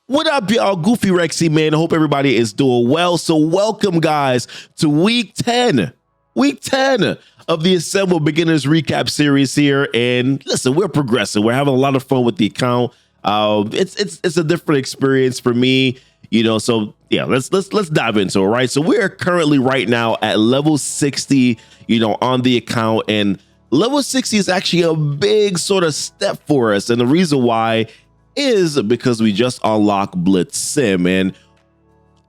What up, y'all? Goofy Rexy, man. I hope everybody is doing well. So welcome, guys, to week 10 of the Assemble Beginners Recap series here. And listen, we're progressing. We're having a lot of fun with the account. It's a different experience for me, so yeah, let's dive into it, right? So we're currently right now at level 60, on the account, and level 60 is actually a big sort of step for us. And the reason why is because we just unlocked Blitz Sim, and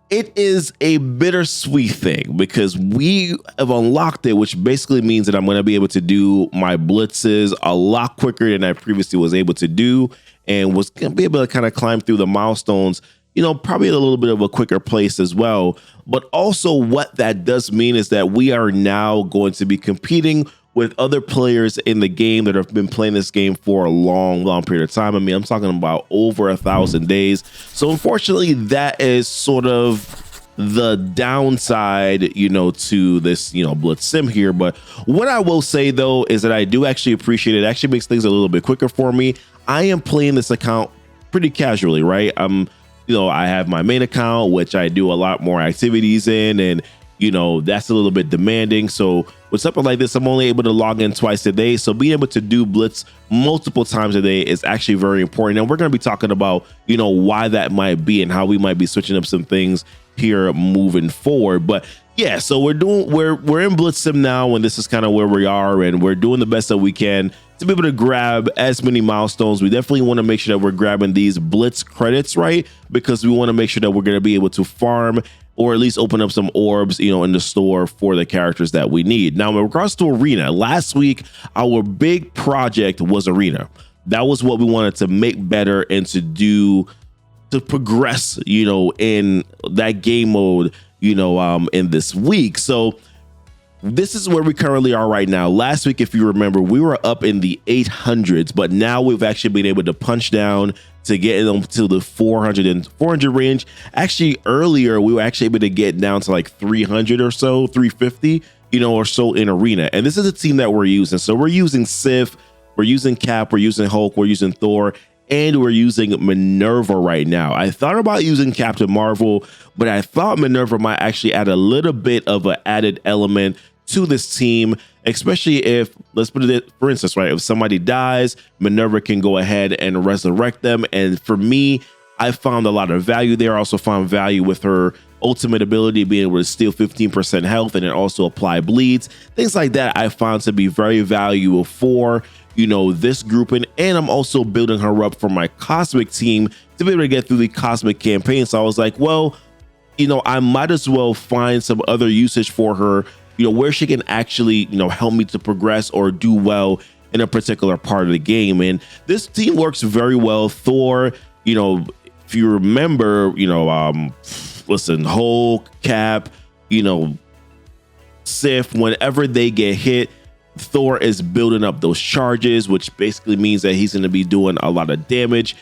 it is a bittersweet thing because we have unlocked it, which basically means that I'm going to be able to do my blitzes a lot quicker than I previously was able to do, and was going to be able to kind of climb through the milestones, probably at a little bit of a quicker pace as well. But also what that does mean is that we are now going to be competing with other players in the game that have been playing this game for a long period of time. I mean, I'm talking about over 1,000 days. So unfortunately, that is sort of the downside, to this, Blitz Sim here. But what I will say, though, is that I do actually appreciate it. It actually makes things a little bit quicker for me. I am playing this account pretty casually, right? I have my main account, which I do a lot more activities in, and that's a little bit demanding. So with something like this, I'm only able to log in twice a day. So being able to do Blitz multiple times a day is actually very important. And we're going to be talking about, why that might be and how we might be switching up some things here moving forward. But yeah, so we're in Blitz Sim now, and this is kind of where we are, and we're doing the best that we can to be able to grab as many milestones. We definitely want to make sure that we're grabbing these Blitz credits, right? Because we want to make sure that we're going to be able to farm or at least open up some orbs, in the store for the characters that we need. Now, in regards to Arena, last week, our big project was Arena. That was what we wanted to make better and to progress, in that game mode, in this week. So this is where we currently are right now. Last week, if you remember, we were up in the 800s, but now we've actually been able to punch down to get them to the 400 range. Actually, earlier, we were actually able to get down to like 300 or so, 350, or so in Arena. And this is a team that we're using. So we're using Sif, we're using Cap, we're using Hulk, we're using Thor, and we're using Minerva right now. I thought about using Captain Marvel, but I thought Minerva might actually add a little bit of an added element to this team, especially if, let's put it, for instance, right, if somebody dies, Minerva can go ahead and resurrect them. And for me, I found a lot of value there. I also found value with her ultimate ability, being able to steal 15% health and then also apply bleeds. Things like that I found to be very valuable for, this grouping. And I'm also building her up for my Cosmic team to be able to get through the Cosmic campaign. So I was like, well, I might as well find some other usage for her, where she can actually, help me to progress or do well in a particular part of the game. And this team works very well. Thor, if you remember, listen, Hulk, Cap, Sif, whenever they get hit, Thor is building up those charges, which basically means that he's going to be doing a lot of damage,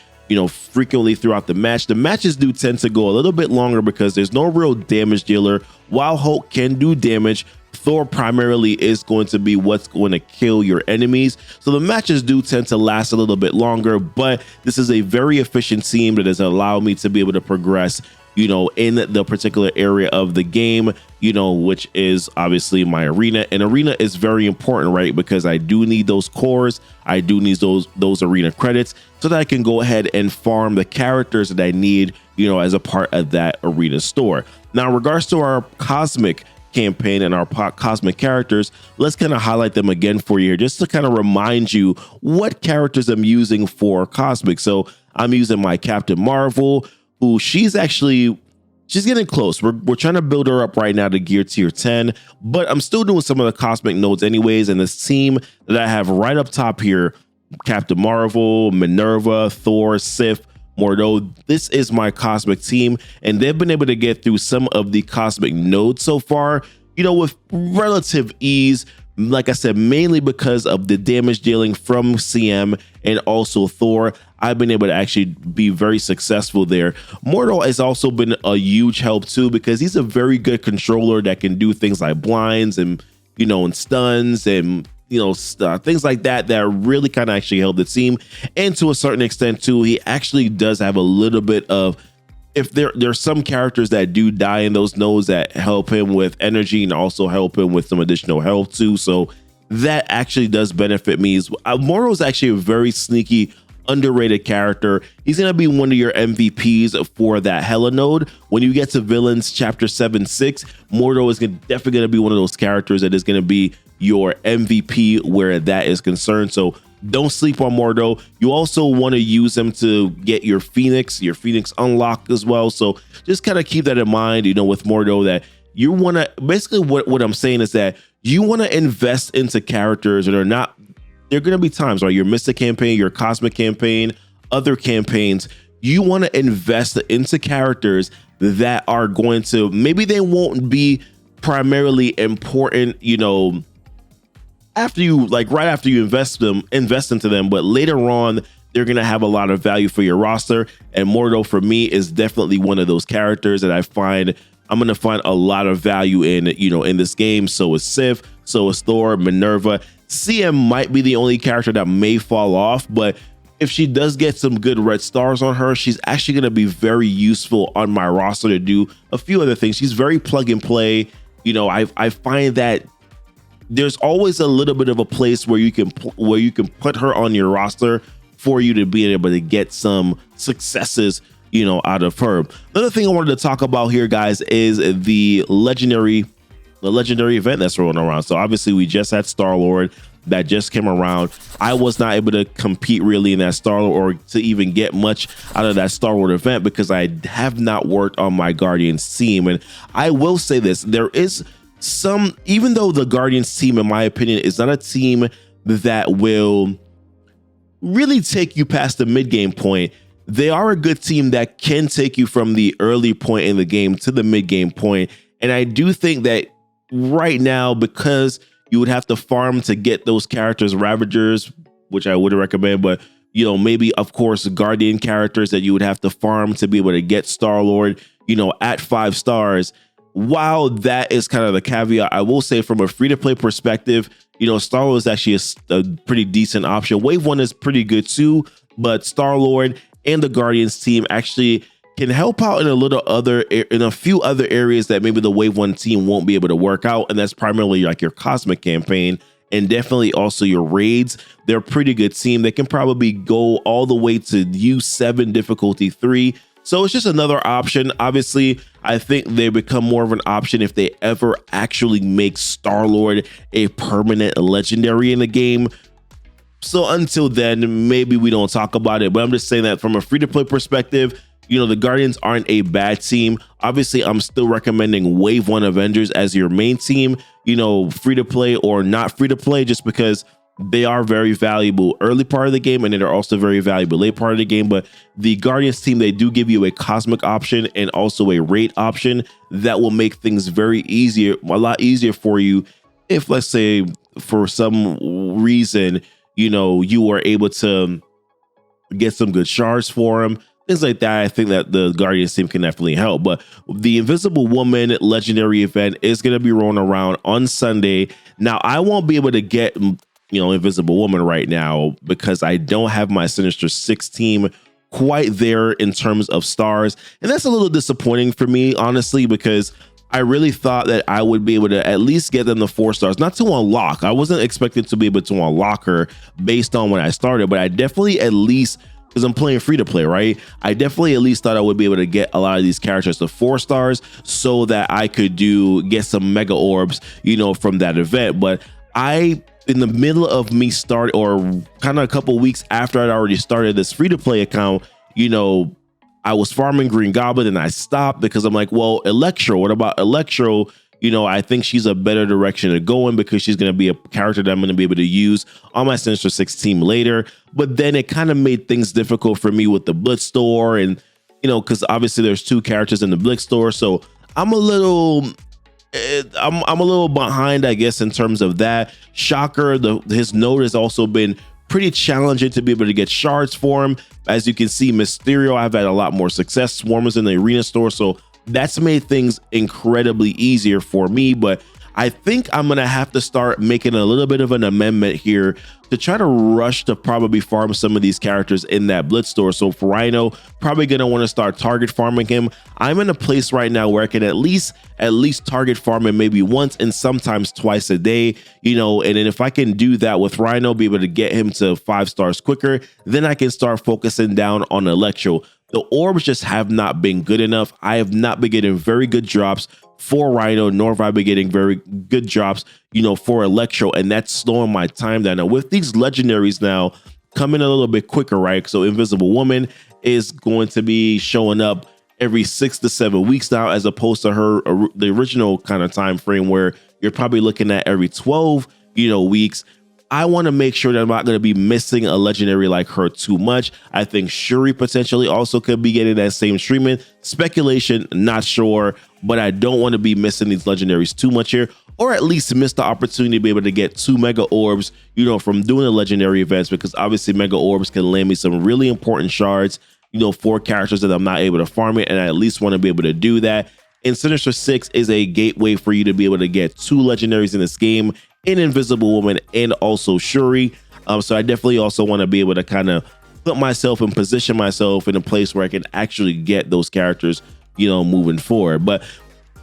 frequently throughout the match. The matches do tend to go a little bit longer because there's no real damage dealer. While Hulk can do damage, Thor primarily is going to be what's going to kill your enemies. So the matches do tend to last a little bit longer, but this is a very efficient team that has allowed me to be able to progress, in the particular area of the game, which is obviously my Arena. And Arena is very important, right? Because I do need those cores. I do need those Arena credits so that I can go ahead and farm the characters that I need, as a part of that Arena store. Now, in regards to our Cosmic campaign and our Cosmic characters, let's kind of highlight them again for you here, just to kind of remind you what characters I'm using for Cosmic. So I'm using my Captain Marvel, who she's getting close. We're trying to build her up right now to gear tier 10, but I'm still doing some of the Cosmic nodes anyways. And this team that I have right up top here, Captain Marvel, Minerva, Thor, Sif, Mordo, this is my Cosmic team, and they've been able to get through some of the Cosmic nodes so far, with relative ease. Like I said, mainly because of the damage dealing from CM and also Thor. I've been able to actually be very successful there. Mordo has also been a huge help too, because he's a very good controller that can do things like blinds and, and stuns and, things like that really kind of actually help the team. And to a certain extent too, he actually does have a little bit of if there's some characters that do die in those nodes that help him with energy and also help him with some additional health too. So that actually does benefit me. Mordo is actually a very sneaky, underrated character. He's going to be one of your MVPs for that Hela node. When you get to Villains Chapter 7-6, Mordo is definitely going to be one of those characters that is going to be your MVP where that is concerned. So don't sleep on Mordo. You also want to use him to get your Phoenix unlocked as well. So just kind of keep that in mind, with Mordo, that you want to, basically what I'm saying is that you want to invest into characters that are not, there are going to be times, right? Your Mystic campaign, your Cosmic campaign, other campaigns, you want to invest into characters that are going to, maybe they won't be primarily important, after you, right after you invest into them, but later on, they're going to have a lot of value for your roster. And Mordo, for me, is definitely one of those characters that I'm going to find a lot of value in, in this game. So is Sif, so is Thor, Minerva. CM might be the only character that may fall off, but if she does get some good red stars on her, she's actually going to be very useful on my roster to do a few other things. She's very plug and play. I find that there's always a little bit of a place where you can put her on your roster for you to be able to get some successes, out of her. Another thing I wanted to talk about here, guys, is the legendary event that's rolling around. So obviously we just had Star-Lord that just came around. I was not able to compete really in that Star-Lord or to even get much out of that Star-Lord event because I have not worked on my Guardians team. And I will say this, there is even though the Guardians team, in my opinion, is not a team that will really take you past the mid-game point, they are a good team that can take you from the early point in the game to the mid-game point. And I do think that right now, because you would have to farm to get those characters, Ravagers, which I wouldn't recommend, but maybe, of course, Guardian characters that you would have to farm to be able to get Star-Lord, at 5 stars. While that is kind of the caveat, I will say from a free-to-play perspective, Star-Lord is actually a pretty decent option. Wave 1 is pretty good too, but Star-Lord and the Guardians team actually can help out in a few other areas that maybe the Wave 1 team won't be able to work out, and that's primarily like your Cosmic campaign and definitely also your raids. They're a pretty good team. They can probably go all the way to U7 difficulty 3. So it's just another option. Obviously, I think they become more of an option if they ever actually make Star-Lord a permanent legendary in the game. So until then, maybe we don't talk about it, but I'm just saying that from a free-to-play perspective, the Guardians aren't a bad team. Obviously, I'm still recommending Wave 1 Avengers as your main team, free-to-play or not free-to-play, just because they are very valuable early part of the game, and then they're also very valuable late part of the game. But the Guardians team, they do give you a Cosmic option and also a raid option that will make things a lot easier for you if, let's say, for some reason, you were able to get some good shards for them, things like that. I think that the Guardians team can definitely help. But the Invisible Woman legendary event is going to be rolling around on Sunday. Now, I won't be able to get Invisible Woman right now because I don't have my Sinister 6 team quite there in terms of stars. And that's a little disappointing for me, honestly, because I really thought that I would be able to at least get them the 4 stars, not to unlock. I wasn't expecting to be able to unlock her based on when I started, but I definitely at least, because I'm playing free to play, right? I definitely at least thought I would be able to get a lot of these characters to 4 stars so that I could get some mega orbs, from that event. But in the middle of me start, or kind of a couple weeks after I'd already started this free-to-play account, I was farming Green Goblin and I stopped because I'm like, well, Electro, what about Electro? I think she's a better direction to go in because she's going to be a character that I'm going to be able to use on my Sinister 6 team later. But then it kind of made things difficult for me with the Blitz store, and, because obviously there's 2 characters in the Blitz store. So I'm a little behind, I guess, in terms of that. Shocker, his node has also been pretty challenging to be able to get shards for him. As you can see, Mysterio, I've had a lot more success. Swarmers in the arena store, so that's made things incredibly easier for me. But I think I'm gonna have to start making a little bit of an amendment here to try to rush to probably farm some of these characters in that Blitz store. So for Rhino, probably gonna want to start target farming him. I'm in a place right now where I can at least target farm him maybe once and sometimes twice a day, you know, and then if I can do that with Rhino, be able to get him to 5 stars quicker, then I can start focusing down on Electro. The orbs just have not been good enough. I have not been getting very good drops for Rhino, nor have I been getting very good drops, you know, for Electro, and that's slowing my time down. Now with these legendaries now coming a little bit quicker, right? So Invisible Woman is going to be showing up every 6 to 7 weeks now, as opposed to the original kind of time frame where you're probably looking at every 12, you know, weeks. I want to make sure that I'm not going to be missing a legendary like her too much. I think Shuri potentially also could be getting that same treatment. Speculation, not sure, but I don't want to be missing these legendaries too much here, or at least miss the opportunity to be able to get 2 mega orbs, you know, from doing the legendary events, because obviously mega orbs can land me some really important shards, you know, for characters that I'm not able to farm it, and I at least want to be able to do that. And Sinister 6 is a gateway for you to be able to get 2 legendaries in this game, in Invisible Woman and also Shuri. So I definitely also want to be able to kind of put myself and position myself in a place where I can actually get those characters, you know, moving forward. But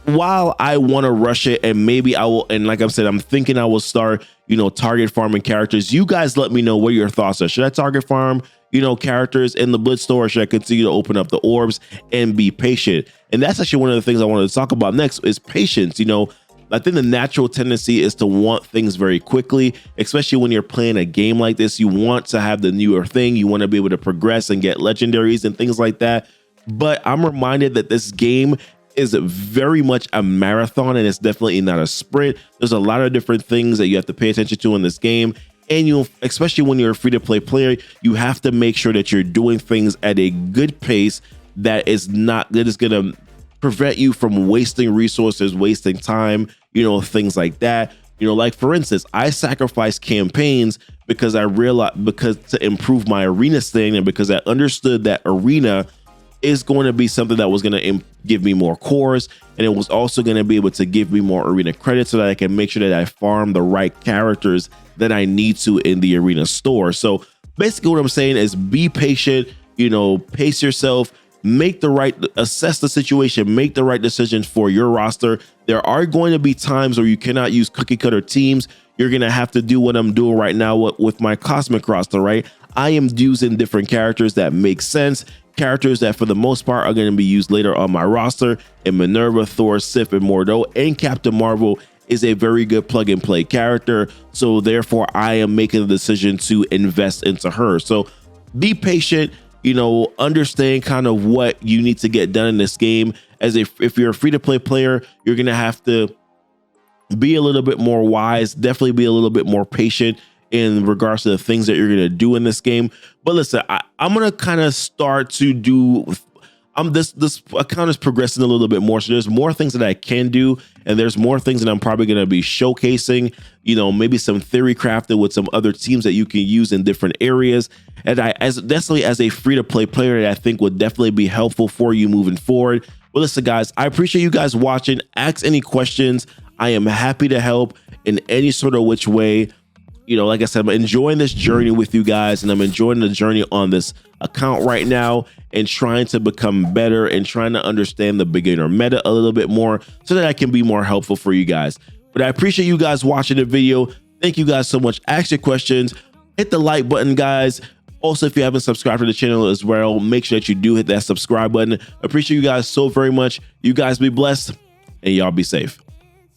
while I want to rush it, and maybe I will, and like I said, I'm thinking I will start, you know, target farming characters. You guys let me know what your thoughts are. Should I target farm, you know, characters in the Blitz store, or should I continue to open up the orbs and be patient? And that's actually one of the things I wanted to talk about next, is patience. You know, I think the natural tendency is to want things very quickly, especially when you're playing a game like this. You want to have the newer thing. You want to be able to progress and get legendaries and things like that. But I'm reminded that this game is very much a marathon, and it's definitely not a sprint. There's a lot of different things that you have to pay attention to in this game. And you, especially when you're a free-to-play player, you have to make sure that you're doing things at a good pace that is going to prevent you from wasting resources, wasting time, you know, things like that. You know, like for instance, I sacrificed campaigns because I realized, to improve my arena standing, and because I understood that arena is going to be something that was going to give me more cores, and it was also going to be able to give me more arena credits so that I can make sure that I farm the right characters that I need to in the arena store. So basically what I'm saying is be patient, you know, pace yourself, assess the situation, make the right decisions for your roster. There are going to be times where you cannot use cookie cutter teams. You're going to have to do what I'm doing right now with my Cosmic roster, right? I am using different characters that make sense, characters that for the most part are going to be used later on my roster, and Minerva, Thor, Sif, and Mordo, and Captain Marvel is a very good plug and play character. So therefore I am making the decision to invest into her. So be patient, you know, understand kind of what you need to get done in this game. If you're a free-to-play player, you're going to have to be a little bit more wise, definitely be a little bit more patient in regards to the things that you're going to do in this game. But listen, I'm going to kind of start to do, this account is progressing a little bit more. So there's more things that I can do, and there's more things that I'm probably going to be showcasing, you know, maybe some theory crafted with some other teams that you can use in different areas. And definitely as a free-to-play player, that I think would definitely be helpful for you moving forward. Well, listen, guys, I appreciate you guys watching. Ask any questions. I am happy to help in any sort of which way. You know, like I said, I'm enjoying this journey with you guys, and I'm enjoying the journey on this account right now, and trying to become better and trying to understand the beginner meta a little bit more so that I can be more helpful for you guys. But I appreciate you guys watching the video. Thank you guys so much. Ask your questions, hit the like button, guys. Also, if you haven't subscribed to the channel as well, make sure that you do hit that subscribe button. Appreciate you guys so very much. You guys be blessed, and y'all be safe.